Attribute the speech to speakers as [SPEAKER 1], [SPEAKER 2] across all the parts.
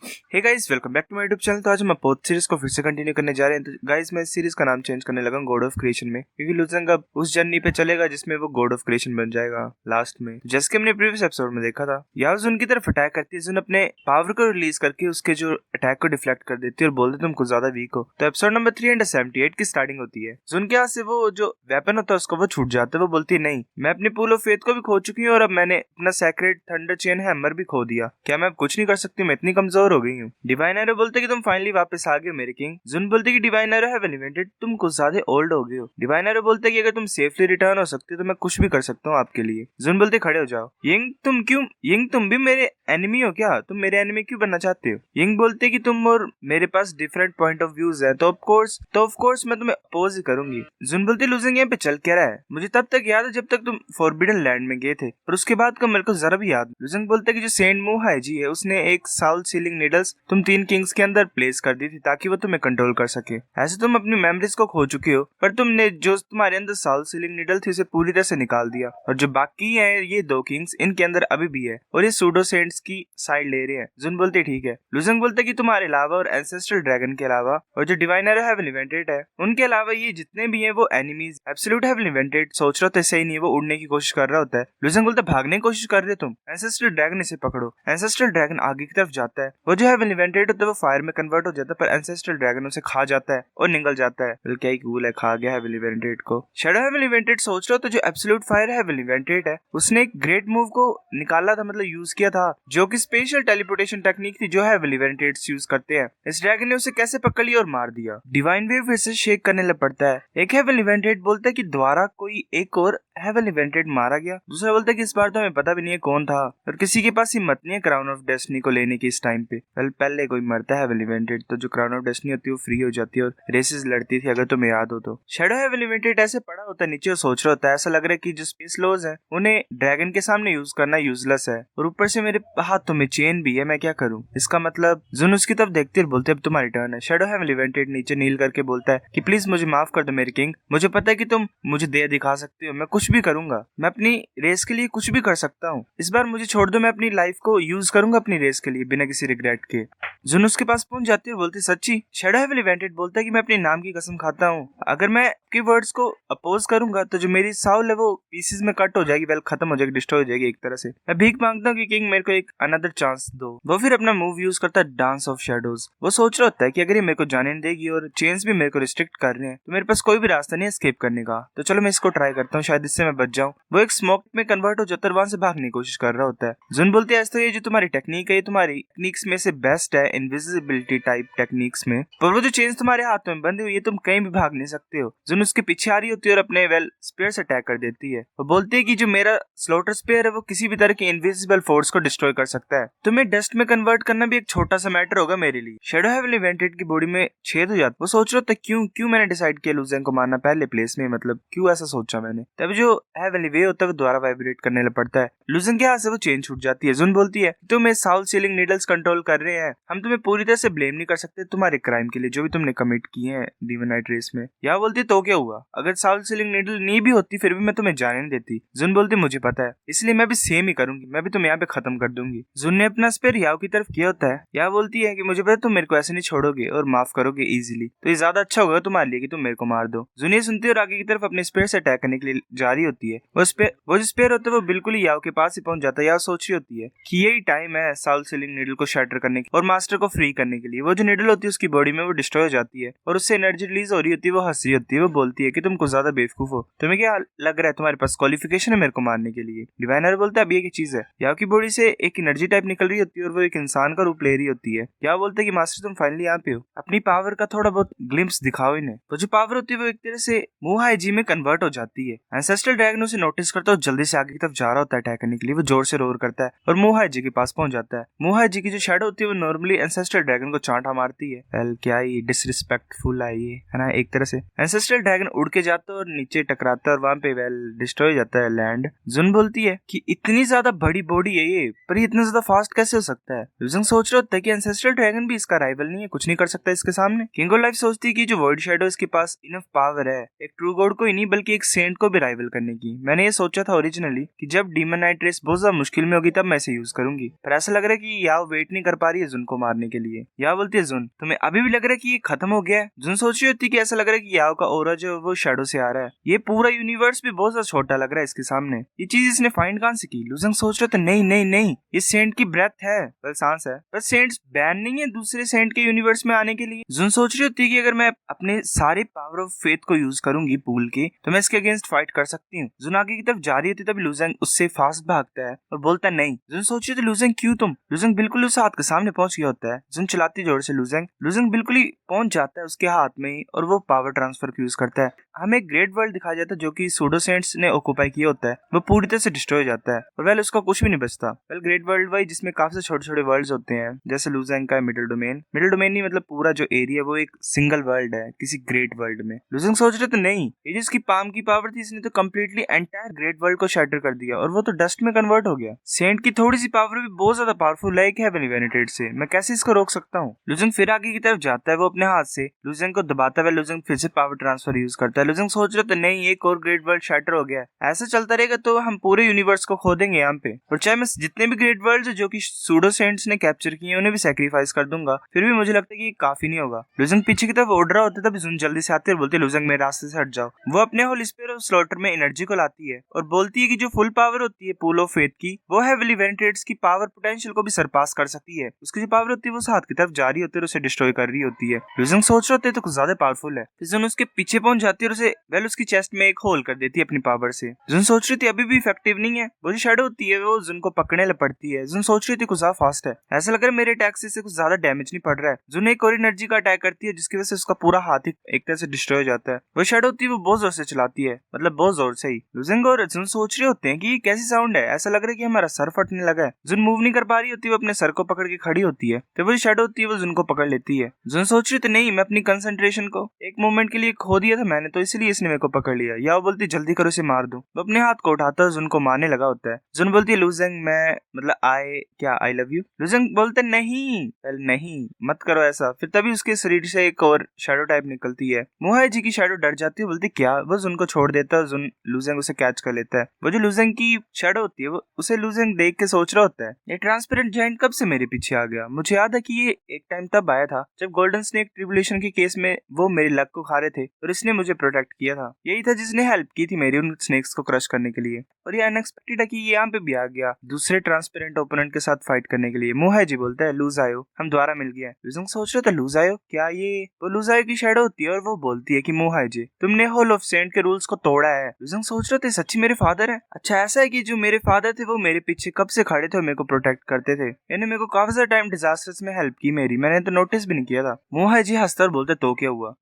[SPEAKER 1] Hey guys, welcome back to my YouTube channel. तो आज हम अपोथ सीरीज को फिर से कंटिन्यू करने जा रहे हैं। तो गाइस, मैं इस सीरीज का नाम चेंज करने लगा गॉड ऑफ क्रिएशन में, क्योंकि लुजंग अब उस जर्नी पे चलेगा जिसमें वो गॉड ऑफ क्रिएशन बन जाएगा लास्ट में। जैसे कि हमने प्रीवियस एपिसोड में देखा था, याजुन की तरफ अटैक करती है। जुन अपने पावर को रिलीज करके उसके जो अटैक को डिफ्लेक्ट कर देती है और बोलती है तुम कुछ ज्यादा वीक हो। तो एपिसोड नंबर 378 की स्टार्टिंग होती है। जुन के हाथ से वो जो वेपन होता है उसको वो छूट जाता है। वो बोलती है नहीं, मैं अपनी पूल ऑफ फेथ को भी खो चुकी हूँ और अब मैंने अपना सैक्रेड थंडर चेन हैमर भी खो दिया। क्या मैं अब कुछ नहीं कर सकती? मैं इतनी कमजोर हो गई हूँ। डिवाइन एरो बोलते कि तुम फाइनली वापस आ गए हो मेरे किंग। जुन बोलते कि डिवाइन एरो हैव एलिवेटेड, तुम कुछ ज्यादा ओल्ड हो गए हो। डिवाइन एरो बोलते कि अगर तुम सेफली रिटर्न हो सकते हो तो मैं कुछ भी कर सकता हूँ आपके लिए। जुन बोलते खड़े हो जाओ। यिंग तुम भी मेरे एनिमी हो क्या? तुम मेरे एनिमी क्यों बनना चाहते हो? यिंग बोलते कि तुम और मेरे पास डिफरेंट पॉइंट ऑफ व्यूज है, तो ऑफ कोर्स मैं तुम्हें अपोज ही करूंगी। जुन बोलते लूजिंग यहाँ पे चल क्या रहा है? मुझे तब तक याद है जब तक तुम फॉरबिडन लैंड में गए थे, पर उसके बाद का मेरे को जरा भी याद। लूजिंग बोलते कि जो सेंट मोहाई जी है उसने एक साउल सीलिंग नीडल्स तुम 3 किंग्स के अंदर प्लेस कर दी थी ताकि वो तुम्हें कंट्रोल कर सके। ऐसे तुम अपनी मेमोरीज को खो चुके हो, पर तुमने जो तुम्हारे अंदर साउल सीलिंग नीडल थी उसे पूरी तरह से निकाल दिया। और जो बाकी है ये 2 किंग्स, इनके अंदर अभी भी है और ये सूडो सेंट्स की साइड ले रहे हैं। जुन बोलते ठीक है। लुजंग बोलते कि तुम्हारे अलावा और एंसेस्ट्रल ड्रैगन के अलावा और जो डिवाइन एरो हेवन इवेंटेड है उनके अलावा ये जितने भी हैं वो एनिमीज एब्सोल्यूट हेवन इवेंटेड। सोच रहा तो सही नहीं, वो उड़ने की कोशिश कर रहा होता है। लुजंग बोलते भागने की कोशिश कर रहे हो तुम, एंसेस्ट्रल ड्रैगन इसे पकड़ो। एंसेस्ट्रल ड्रैगन आगे की तरफ जाता है। वो जो हेवन इवेंटेड होता है वो फायर में कन्वर्ट हो जाता है, पर एंसेस्ट्रल ड्रैगन उसे खा जाता है और निकल जाता है। क्या ही कूल है, खा गया हेवन इवेंटेड को। शैडो हेवन इवेंटेड सोच रहा हो तो जो एब्सोल्यूट फायर हेवन इवेंटेड है उसने एक ग्रेट मूव को निकाला था, मतलब यूज किया था, जो कि स्पेशल टेलीपोर्टेशन टेक्निक थी जो हेवन इवेंटेड्स यूज करते हैं। इस ड्रैगन ने उसे कैसे पकड़ लिया और मार दिया। डिवाइन वेव फिर से शेक करने लग पड़ता है। एक हेवन इवेंटेड बोलता है कि द्वारा कोई एक और हेवन इवेंटेड मारा गया। दूसरा बोलता है कि इस बार तो हमें पता भी नहीं है कौन था और किसी के पास हिम्मत नहीं है क्राउन ऑफ डेस्टिनी को लेने की इस टाइम पे। पहले कोई मरता है हेवन इवेंटेड तो जो क्राउन ऑफ डेस्टिनी होती है वो फ्री हो जाती है और रेसेस लड़ती थी, अगर तुम्हें याद हो तो। शैडो हेवन इवेंटेड ऐसे पड़ा होता है नीचे और सोच रहा होता है। ऐसा लग रहा है कि जो स्पेस लॉज है उन्हें ड्रैगन के सामने यूज करना यूजलेस है और ऊपर से मेरे हाथों में चेन भी है, मैं क्या करूं? इसका मतलब जुन उसकी तरफ देखते और बोलते अब तुम्हारी टर्न है। शैडो हेवन इवेंटेड नीचे नील करके बोलता है कि प्लीज मुझे माफ कर दो मेरे किंग, मुझे पता है कि तुम मुझे दया दिखा सकते हो, मैं कुछ भी करूंगा, मैं अपनी रेस के लिए कुछ भी कर सकता हूँ। इस बार मुझे छोड़ दो, मैं अपनी लाइफ को यूज करूंगा अपनी रेस के लिए बिना किसी रिग्रेट के। जुन उसके पास पहुंच जाती है और बोलती सच्ची? शैडो हेवन इवेंटेड बोलता है कि मैं अपने नाम की कसम खाता हूँ, अगर मैं आपके वर्ड्स को अपोज करूंगा तो जो मेरी साउल है वो पीसेस में कट हो जाएगी, वेल खत्म हो जाएगी, डिस्ट्रॉय हो जाएगी एक तरह से। मैं भीख मांगता हूँ कि किंग मेरे को एक अनदर चांस दो। वो फिर अपना मूव यूज करता है डांस ऑफ शैडोज। वो सोच रहा होता है कि अगर ये मेरे को जाने नहीं देगी और चेन्स भी मेरे को रिस्ट्रिक्ट कर रहे हैं तो मेरे पास कोई भी रास्ता नहीं है एस्केप करने का, तो चलो मैं इसको ट्राई करता हूँ, शायद इससे मैं बच जाऊँ। वो एक स्मोक में कन्वर्ट हो जाता है और वहां से भागने की कोशिश कर रहा होता है। जुन बोलती है ऐसा ये जो तुम्हारी टेक्निक है ये तुम्हारी टेक्निक्स में से बेस्ट है इनविजिबिलिटी टाइप टेक्निक्स में, पर वो जो चेन्स तुम्हारे हाथों में बंधी हुई है तुम कहीं भी भाग नहीं सकते हो। जुन उसके पीछे आ रही होती है और अपने वेल स्पेयर से अटैक कर देती है। वो बोलती है कि जो मेरा स्लॉटर स्पेयर है वो किसी भी तरह की इनविजिबल फोर्स को डिस्ट्रॉय कर सकता है, तुम्हें डस्ट में कन्वर्ट करना भी एक छोटा सा मैटर होगा मेरे लिए। शैडो हेवन इवेंटेड की बॉडी में छेद हो जाता। वो सोच रहा था क्यों मैंने डिसाइड किया लुजंग को मारना पहले प्लेस में, मतलब क्यों ऐसा सोचा मैंने। तब जो हेवनली वे होता है वो दोबारा वाइब्रेट करने लग पड़ता है। लुजंग के हाथ से वो चेन छूट जाती है। जुन बोलती है तुम इस साउल सीलिंग नीडल्स कंट्रोल कर रहे हैं, हम तुम्हें पूरी तरह से ब्लेम नहीं कर सकते तुम्हारे क्राइम के लिए जो भी तुमने कमिट किए हैं डीमन नाइट रेस में। या बोलती तो क्या हुआ, अगर साउल सीलिंग नीडल नहीं भी होती फिर भी मैं तुम्हें जाने नहीं देती। जुन बोलती मुझे पता है, इसलिए मैं भी सेम ही करूंगी, मैं भी तुम्हें यहाँ पे खत्म कर दूंगी। जुन ने अपना स्पेयर याव की तरफ किया होता है। या बोलती है कि मुझे पता तुम मेरे को ऐसे नहीं छोड़ोगे और माफ करोगे इजीली, तो ये ज्यादा अच्छा होगा तुम्हारे लिए कि तुम मेरे को मार दो। जुन ये सुनती है और आगे की तरफ अपने स्पेयर से अटैक करने के लिए जा रही होती है। वो जो स्पेयर होता है वो बिल्कुल ही याव के पास ही पहुंच जाता है। याव सोच रही होती है कि यही टाइम है साउल सीलिंग नीडल को शैटर करने की और मास्टर को फ्री करने के लिए। वो जो नीडल होती है उसकी बॉडी में वो डिस्ट्रॉय हो जाती है और उससे एनर्जी रिलीज हो रही होती है। वो हंस रही होती है। वो बोलती है कि तुम कुछ ज्यादा बेवकूफ हो, तुम्हें क्या लग रहा है तुम्हारे पास क्वालिफिकेशन है मेरे को मारने के लिए? डिवाइनर बोलता है अब ये की चीज है। याव की बॉडी से एक एनर्जी टाइप निकल रही होती है और वो एक इंसान का रूप ले रही होती है। याव बोलता है कि मास्टर तुम फाइनली यहाँ पे हो, अपनी पावर का थोड़ा बहुत ग्लिम्स दिखाओ इन्हें। तो जो पावर होती है वो एक तरह से मोहाई जी में कन्वर्ट हो जाती है। एंसेस्ट्रल ड्रैगन उसे नोटिस करता है और जल्दी से आगे की तरफ जा रहा होता है अटैक करने के लिए। वो जोर से रोर करता है और मोहाई जी के पास पहुंच जाता है। मोहाई जी की जो शैडो होती है वो नॉर्मली एंसेस्ट्रल ड्रैगन को चांटा मारती है। वेल क्या ही डिसरिस्पेक्टफुल है ये, है ना एक तरह से। एंसेस्ट्रल ड्रैगन उड़ के जाता है और नीचे टकराता है और वहां पे वेल डिस्ट्रॉय हो जाता है लैंड। जुन बोलती है कि इतनी ज्यादा बड़ी बॉडी है ये, पर ये इतना ज्यादा फास्ट कैसे हो सकता है? लुजंग सोच रहा होता है कि एंसेस्ट्रल ड्रैगन भी इसका राइवल नहीं है, कुछ नहीं कर सकता इसके सामने। किंग ऑफ लाइफ सोचती है कि जो वॉइड शैडो इसके पास इनफ पावर है एक ट्रू गॉड को ही नहीं बल्कि एक सेंट को भी राइवल करने की। मैंने ये सोचा था ओरिजिनली कि जब डीमन नाइट रेस बहुत ज्यादा मुश्किल में होगी तब मैं इसे यूज करूंगी, पर ऐसा लग रहा है कि याव वेट नहीं कर कर पा रही है जुन को मारने के लिए। याओ बोलती है जुन तुम्हें अभी भी लग रहा है कि ये खत्म हो गया है? जुन सोच रही होती है कि ऐसा लग रहा है कि याओ का ऑरा जो है वो शैडो से आ रहा है, ये पूरा यूनिवर्स भी बहुत ज्यादा छोटा लग रहा है इसके सामने। ये चीज इसने फाइंड कहां से की? लुजंग सोच रहा था नहीं नहीं नहीं, ये सेंट की ब्रेथ है, बल सांस है, पर सेंट्स बैन नहीं है दूसरे सेंट के यूनिवर्स में आने के लिए। जुन सोच रही होती है कि अगर मैं अपने सारे पावर ऑफ फेथ को यूज करूंगी पूल के तो मैं इसके अगेंस्ट फाइट कर सकती हूँ। जुन आगे की तरफ जा रही होती है तभी लुजंग उससे फास्ट भागता है और बोलता है नहीं। जुन सोच रही थी लुजंग क्यों तुम? लुजंग बिल्कुल उस हाथ के सामने पहुंच गया होता है। जुन चलाती जोर से लुजंग बिल्कुल ही पहुंच जाता है उसके हाथ में ही और वो पावर ट्रांसफर यूज करता है। हमें एक ग्रेट वर्ल्ड दिखाया जाता है जो कि सूडो सेंट्स ने ऑक्यूपाई किया होता है, वो पूरी तरह से डिस्ट्रॉय हो जाता है और वेल उसका कुछ भी नहीं बचता। वेल ग्रेट वर्ल्ड वाई जिसमें काफी छोटे छोटे वर्ल्ड्स होते हैं, जैसे लुजंग का मिडिल डोमेन नहीं मतलब पूरा जो एरिया वो एक सिंगल वर्ल्ड है किसी ग्रेट वर्ल्ड में। लुजंग सोच रहे तो नहीं, ये जिसकी पाम की पावर थी इसने तो कम्प्लीटली एंटायर ग्रेट वर्ल्ड को शैटर कर दिया और वो तो डस्ट में कन्वर्ट हो गया। सेंट की थोड़ी सी पावर भी बहुत ज्यादा पावरफुल है हेवनली वेनेटेड से, मैं कैसे इसको रोक सकता हूँ? लुजंग फिर आगे की तरफ जाता है, वो अपने हाथ से लुजंग को दबाता है, लुजंग फिर से पावर ट्रांसफर यूज करता है। लुजंग सोच रहे तो नहीं, एक और ग्रेट वर्ल्ड शैटर हो गया है, ऐसा चलता रहेगा तो हम पूरे यूनिवर्स को खो देंगे यहाँ पे, और चाहे मैं जितने भी ग्रेट वर्ल्ड जो कि सूडो सेंट्स ने कैप्चर किए उन्हें भी सैक्रिफाइस कर दूंगा, फिर भी मुझे लगता है कि ये काफी नहीं होगा। लुजंग पीछे की तरफ उड़ रहा होता है तभी जुन जल्दी से आती है और बोलती है लुजंग मेरे रास्ते से हट जाओ। वो अपने होल स्पियर ऑफ स्लॉटर में एनर्जी को लाती है और बोलती है कि जो फुल पावर होती है पूल ऑफ फेथ की, वो हेवनली वेनेटेड्स की पावर पोटेंशियल को भी सरपास कर सकती है। उसकी जो पावर होती है वो उस हाथ की तरफ जा रही होती है और उसे डिस्ट्रॉय कर रही होती है। लुजंग सोच रहे होते तो कुछ ज्यादा पावरफुल है, फिर जुन उसके पीछे पहुंच जाती है और उसे वेल उसकी चेस्ट में एक होल कर देती है अपनी पावर से। जुन सोच रही थी अभी भी इफेक्टिव नहीं है, वो जो शैडो होती है वो जुन को पकड़ने पड़ती है। जुन सोच रही थी कुछ ज्यादा फास्ट है, ऐसा लग रहा है मेरे अटैक से कुछ ज्यादा डैमेज नहीं पड़ रहा है। जुन एक और एनर्जी का अटैक करती है जिसकी वजह से उसका पूरा हाथ एक तरह से डिस्ट्रॉय हो जाता है। वो शैडो होती है वो बहुत जोर से चलाती है, मतलब बहुत जोर से ही। लुजंग और जुन सोच रहे होते हैं कि ये कैसी साउंड है, ऐसा लग रहा है कि हमारा सर फटने लगा है। जुन मूव नहीं कर पा रही होती, वो अपने सर को पकड़ के खड़ी होती है, तो वो शैडो होती है वो जुन को पकड़ लेती है। जुन सोच रही थी नहीं, मैं अपनी कंसंट्रेशन को एक मोमेंट के लिए खो दिया था मैंने, तो इसलिए इसने मेरे को पकड़ लिया। या वो बोलती जल्दी करो इसे मार दो। वो अपने हाथ को उठाता है जुन को मारने लगा होता है। जुन बोलती है लुजंग मैं मतलब आई लव यू। लुजंग बोलते नहीं नहीं मत करो ऐसा। फिर तभी उसके शरीर से एक और शैडो टाइप निकलती है। मोहाई जी की शैडो डर जाती है, बोलती क्या? वो जुन को छोड़ देता है, जुन लुजंग उसे कैच कर लेता है। वो जो लुजंग की शैडो होती है वो उसे लुजंग देख के सोच रहा होता है ये ट्रांसपेरेंट जायंट कब से मेरे पीछे आ गया? मुझे याद है कि ये एक टाइम तब आया था जब गोल्डन स्नेक ट्रिब्यूलेशन के केस में वो मेरी लक को खा रहे थे और इसने मुझे प्रोटेक्ट किया था। यही था जिसने हेल्प की थी मेरी उन स्नेक्स को क्रश करने के लिए, और ये अनएक्सपेक्टेड है कि ये यहाँ पे भी आ गया दूसरे ट्रांसपेरेंट ओपोनेंट के साथ फाइट करने के लिए। मोहाई जी बोलता है लूज आयो, हम दोबारा मिल गया। लुजंग सोच रहे थे लूज आयो क्या? ये वो लूज आयो की शैडो होती है और वो बोलती है कि मोहाई जी तुमने होल ऑफ सेंट के रूल्स को तोड़ा है। लुजंग सोच रहे थे सच्ची मेरे फादर है? अच्छा ऐसा है कि जो मेरे फादर थे वो मेरे पीछे कब से खड़े थे और मेरे को प्रोटेक्ट करते थे, यानी मेरे को काफी सारा टाइम डिजास्टर्स में हेल्प की मेरी, मैंने तो नोटिस भी नहीं किया था। मोहाई जी हंसते और बोलते तो क्या हुआ,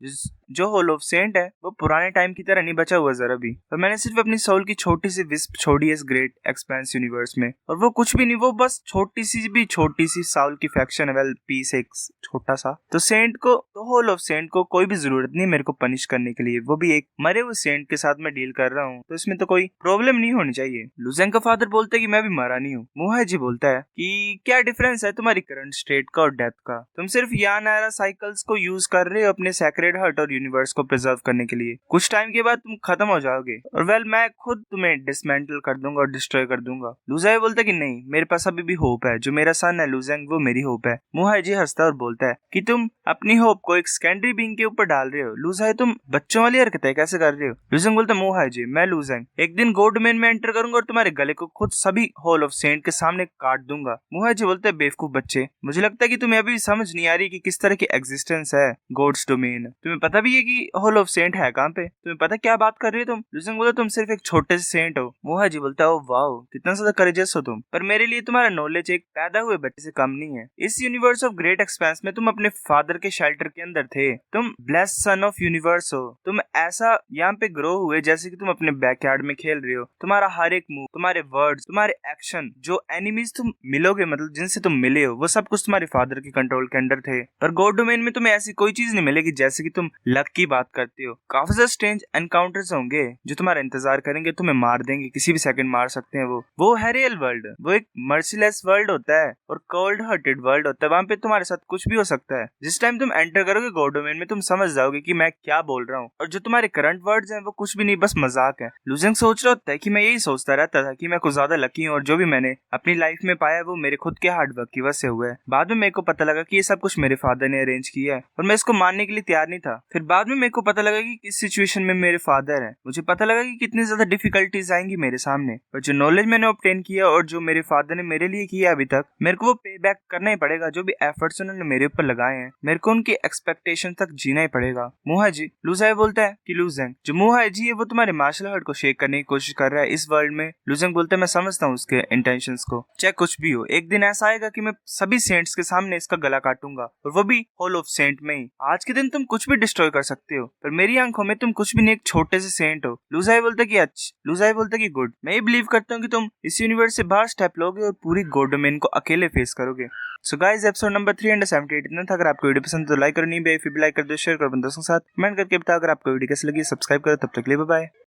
[SPEAKER 1] जो होल ऑफ सेंट है वो पुराने टाइम की तरह नहीं बचा हुआ जरा भी, और मैंने सिर्फ अपनी सोल की छोटी सी विस्प छोड़ी है इस ग्रेट एक्सपेंस यूनिवर्स में, और वो कुछ भी नहीं, वो बस छोटी सी साउल की फैक्शन है, वेल पीस एक छोटा सा। तो सेंट को तो होल ऑफ सेंट को कोई भी जरूरत नहीं मेरे को पनिश करने के लिए, वो भी एक मरे हुए सेंट के साथ मैं डील कर रहा हूँ, तो इसमें तो कोई प्रॉब्लम नहीं होनी चाहिए। लुजंग का फादर बोलता है कि मैं भी मरा नहीं हूँ। मोहाई जी बोलता है कि क्या डिफरेंस है तुम्हारी करंट स्टेट का और डेथ का? तुम सिर्फ यान एरा साइकिल्स को यूज कर रहे हो अपने सैक्रेड हर्ट और यूनिवर्स को प्रिजर्व करने के लिए, कुछ टाइम के बाद तुम खत्म हो जाओगे और वेल मैं खुद तुम्हें डिसमेंटल कर दूंगा और डिस्ट्रॉय कर दूंगा। लुजाई बोलता है कि नहीं, मेरे पास अभी भी होप है, जो मेरा सन है लुजंग वो मेरी होप है। मोहाई जी हंसता और बोलता है कि तुम अपनी होप को एक सेकेंडरी बीइंग के ऊपर डाल रहे हो। लुजाई तुम बच्चों वाली हरकतें कैसे कर रहे हो? लुजंग बोलता है मोहाई जी मैं लुजंग एक दिन गॉड डोमेन में एंटर करूंगा और तुम्हारे गले को खुद सभी होल ऑफ सेंट के सामने काट दूंगा। मोहाई जी बोलते हैं बेवकूफ बच्चे, मुझे लगता है कि तुम्हें अभी समझ नहीं आ रही कि किस तरह की एग्जिस्टेंस है गॉड्स डोमेन। तुम्हें पता भी है कि होल ऑफ सेंट है कहाँ पे? तुम्हें पता क्या बात कर रही हो तुम? लुजंग बोलता तुम सिर्फ एक छोटे से सेंट हो। मोहाई जी बोलता है वाओ कितना ज्यादा करेजियस हो तुम, पर मेरे लिए तुम्हारा नॉलेज एक पैदा हुए बच्चे से कम नहीं है। इस यूनिवर्स ऑफ ग्रेट एक्सपेंस में तुम अपने फादर के शेल्टर के अंदर थे, तुम ब्लेस्ड सन ऑफ यूनिवर्स हो, तुम ऐसा यहाँ पे ग्रो हुए जैसे कि तुम अपने बैकयार्ड में खेल रहे हो। तुम्हारा हर एक मूव, तुम्हारे वर्ड्स, तुम्हारे एक्शन, जो एनिमीज तुम मिलोगे मतलब जिनसे तुम मिले हो, वो सब कुछ तुम्हारे फादर के कंट्रोल के अंडर थे। पर गॉड डोमेन में तुम्हें ऐसी कोई चीज नहीं मिलेगी जैसे कि तुम लक की बात करते हो, काफी ज्यादा स्ट्रेंज एनकाउंटर्स होंगे जो तुम्हारा इंतजार करेंगे, तुम्हें मार देंगे, किसी भी सेकंड मार सकते हैं। वो है रियल वर्ल्ड। वो एक मर्सीलेस वर्ल्ड होता है और कोल्ड हार्टेड वर्ल्ड होता है। वहां पे तुम्हारे साथ कुछ भी हो सकता है। जिस टाइम तुम एंटर करोगे गॉड डोमेन में, तुम समझ जाओगे कि मैं क्या बोल रहा हूँ, और जो तुम्हारे करंट वर्ड्स हैं वो कुछ भी नहीं, बस मजाक है। लुजेंग सोच रहा होता है कि मैं यही सोचता रहता था कि मैं कुछ ज्यादा लकी हूँ और जो भी मैंने अपनी लाइफ में पाया वो मेरे खुद के हार्डवर्क की वजह से हुआ है। बाद में मेरे को पता लगा कि ये सब कुछ मेरे फादर ने अरेंज किया है और मैं इसको मानने के लिए तैयार नहीं था। फिर बाद में मेरे को पता लगा कि किस सिचुएशन में मेरे फादर है। मुझे पता लगा कि कितनी ज्यादा डिफिकल्टीज आएंगी मेरे सामने, और जो नॉलेज मैंने ऑब्टेन किया और जो मेरे फादर ने मेरे लिए किया अभी तक, मेरे को वो पे बैक करना ही पड़ेगा। जो भी एफर्ट्स उन्होंने मेरे ऊपर लगाए हैं, मेरे को उनकी एक्सपेक्टेशन तक जीना ही पड़ेगा। मुहा जी, लुजाई बोलता है कि लुजेंग, जो मुहा जी है वो तुम्हारे मार्शल आर्ट को शेक करने की कोशिश कर रहा है इस वर्ल्ड में। लुजेंग बोलता है मैं समझता हूँ उसके इंटेंशंस को, चाहे कुछ भी हो। एक दिन ऐसा आएगा कि मैं सभी सेंट्स के सामने इसका गला काटूंगा, और वो भी हॉल ऑफ सेंट में ही। आज के दिन तुम कुछ भी डिस्ट्रॉय कर सकते हो, पर मेरी आंखों में तुम कुछ भी नहीं, एक छोटे से सेंट हो। लुजाई बोलता कि अच्छा, लुजाई बोलता कि गुड, मैं ये बिलीव करता हूँ कि तुम इस यूनिवर्स से बाहर स्टेप लोगे और पूरी गॉड डोमेन को अकेले फेस करोगे। सो गाइस, एपिसोड नंबर 378 इतना था। अगर आपको वीडियो पसंद तो लाइक करो, नहीं भी लाइक कर दो, शेयर करो दोस्तों के साथ, कमेंट करके बताओ। अगर आपको वीडियो कैसी लगी सब्सक्राइब करो। तब तक के लिए बाय बाय।